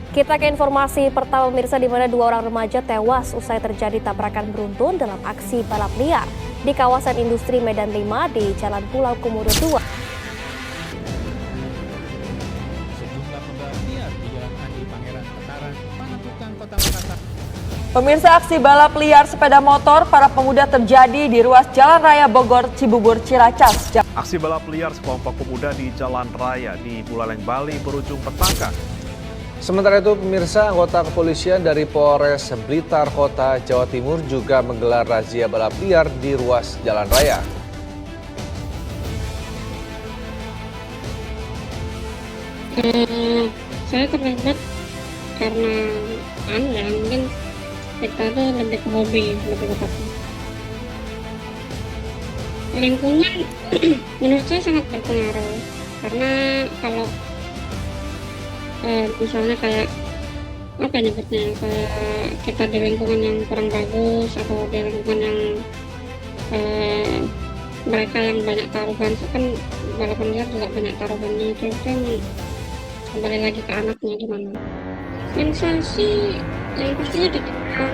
Kita ke informasi pertama pemirsa, di mana 2 orang remaja tewas usai terjadi tabrakan beruntun dalam aksi balap liar di kawasan industri Medan 5 di Jalan Pulau Komodo 2. Sejumlah pembalap liar di Jalan Andi Pangeran Petara, Panakukang, Kota Makassar. Pemirsa, aksi balap liar sepeda motor para pemuda terjadi di ruas Jalan Raya Bogor, Cibubur, Ciracas. Aksi balap liar sekelompok pemuda di Jalan Raya di Buleleng, Bali berujung petaka. Sementara itu, pemirsa, anggota kepolisian dari Polres Blitar Kota, Jawa Timur juga menggelar razia balap liar di ruas jalan raya. Saya terlibat karena mungkin kita tuh lebih ke hobi, lebih ke apa. Lingkungan menurut saya sangat berpengaruh, karena kalau misalnya kayak apa nyebutnya, kayak kita di lingkungan yang kurang bagus atau di lingkungan yang mereka yang banyak taruhan, kan balapan liar juga banyak taruhannya, itu kan kembali lagi ke anaknya gimana. Sensasi yang pastinya deg-degan,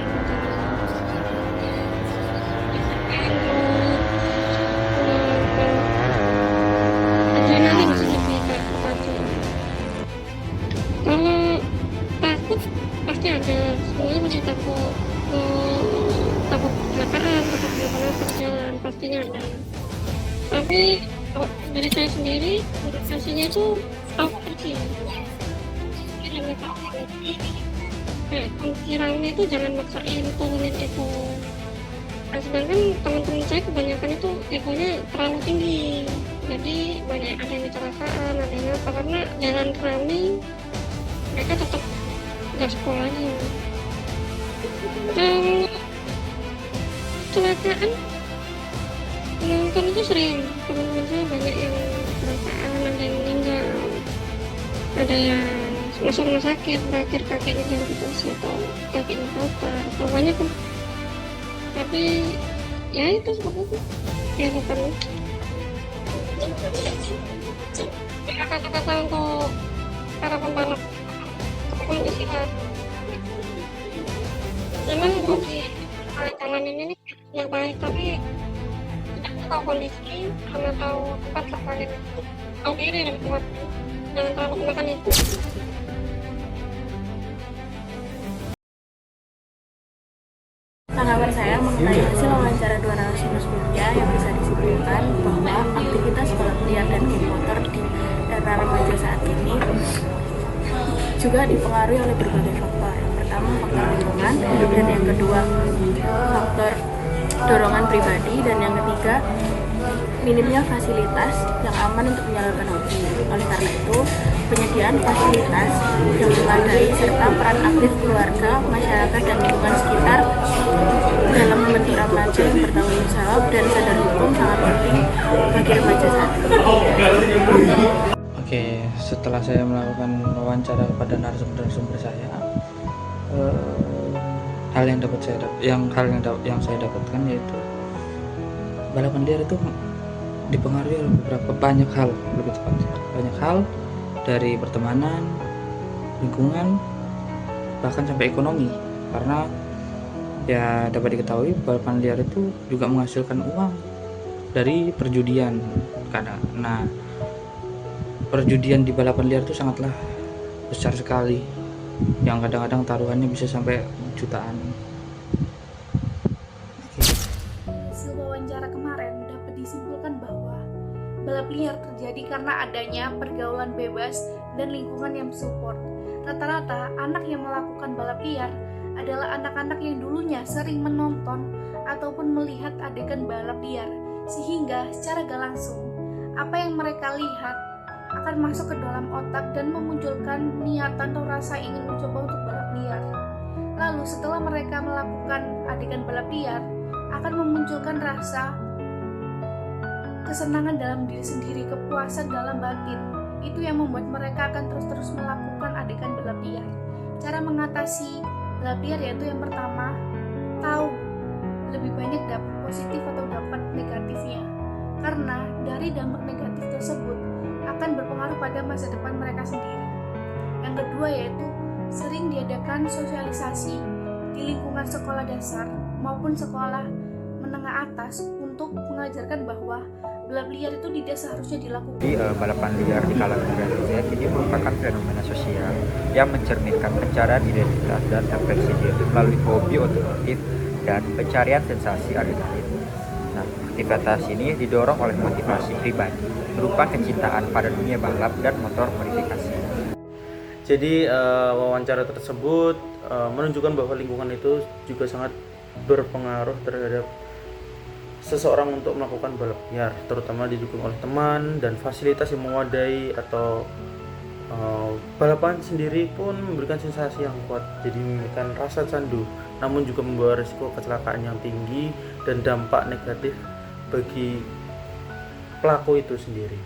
adrenalin sih lebih terpacu. Kalau takut pasti ada, semuanya masih takut, takut kecelakaan, takut kenapa-napa di jalan, pastinya ada. Tapi kalau dari saya sendiri, sensasinya itu aku kecil. Kiranya itu jangan maksain turunin itu. Nah, sedangkan teman-teman saya kebanyakan itu egonya terlalu tinggi, jadi banyak ada yang kecelakaan, ada yang apa, karena jalan rame mereka tetap gaspol aja. Kecelakaan menonton itu sering, teman-teman saya banyak yang kecelakaan, ada yang meninggal, ada yang masuk rumah sakit, berakhir kakinya amputasi atau kakinya patah atau banyak kan. Tapi ya itu seperti itu ya, bukan kata-kata untuk para pembalap ataupun istirahat. Memang di jalan ini yang baik, tapi kita tahu kondisi, karena tahu tempat terpaling, tahu diri dan kuat, jangan terlalu makan itu. Tanggapan saya mengenai hasil wawancara 2 narasumber sebelumnya yang bisa disimpulkan bahwa aktivitas balap liar dan geng motor di era remaja saat ini juga dipengaruhi oleh berbagai faktor. Yang pertama faktor lingkungan, dan yang kedua faktor dorongan pribadi, dan yang ketiga minimnya fasilitas yang aman untuk menyalurkan hobi. Oleh karena itu, penyediaan fasilitas yang memadai serta peran aktif keluarga, masyarakat, dan lingkungan sekitar dalam membentuk remaja yang bertanggung jawab dan sadar hukum sangat penting bagi remaja saat ini. Oke, setelah saya melakukan wawancara kepada narasumber saya, hal yang saya dapatkan yaitu balapan liar itu dipengaruhi oleh banyak hal, lebih tepatnya banyak hal, dari pertemanan, lingkungan, bahkan sampai ekonomi. Karena ya dapat diketahui balapan liar itu juga menghasilkan uang dari perjudian. Nah, perjudian di balapan liar itu sangatlah besar sekali, yang kadang-kadang taruhannya bisa sampai jutaan. Hasil wawancara kemarin dapat disimpulkan bahwa balap liar terjadi karena adanya pergaulan bebas dan lingkungan yang support. Rata-rata anak yang melakukan balap liar adalah anak-anak yang dulunya sering menonton ataupun melihat adegan balap liar, sehingga secara gak langsung apa yang mereka lihat akan masuk ke dalam otak dan memunculkan niatan atau rasa ingin mencoba untuk balap liar. Lalu setelah mereka melakukan adegan balap liar, akan memunculkan rasa kesenangan dalam diri sendiri, kepuasan dalam batin. Itu yang membuat mereka akan terus-terus melakukan adegan balap liar. Cara mengatasi balap liar yaitu yang pertama, tahu lebih banyak dampak positif atau dampak negatifnya. Karena dari dampak negatif tersebut akan berpengaruh pada masa depan mereka sendiri. Yang kedua yaitu sering diadakan sosialisasi di lingkungan sekolah dasar maupun sekolah menengah atas untuk mengajarkan bahwa balap liar itu tidak seharusnya dilakukan. Balapan liar di kalangan remaja ini merupakan fenomena sosial yang mencerminkan pencarian identitas dan ekspresi diri melalui hobi otomotif dan pencarian sensasi adrenalin. Nah, aktivitas ini didorong oleh motivasi pribadi berupa kecintaan pada dunia balap dan motor modifikasi. Jadi wawancara tersebut menunjukkan bahwa lingkungan itu juga sangat berpengaruh terhadap seseorang untuk melakukan balap liar, terutama didukung oleh teman dan fasilitas yang memadai atau balapan sendiri pun memberikan sensasi yang kuat, jadi memberikan rasa candu, namun juga membawa risiko kecelakaan yang tinggi dan dampak negatif bagi pelaku itu sendiri.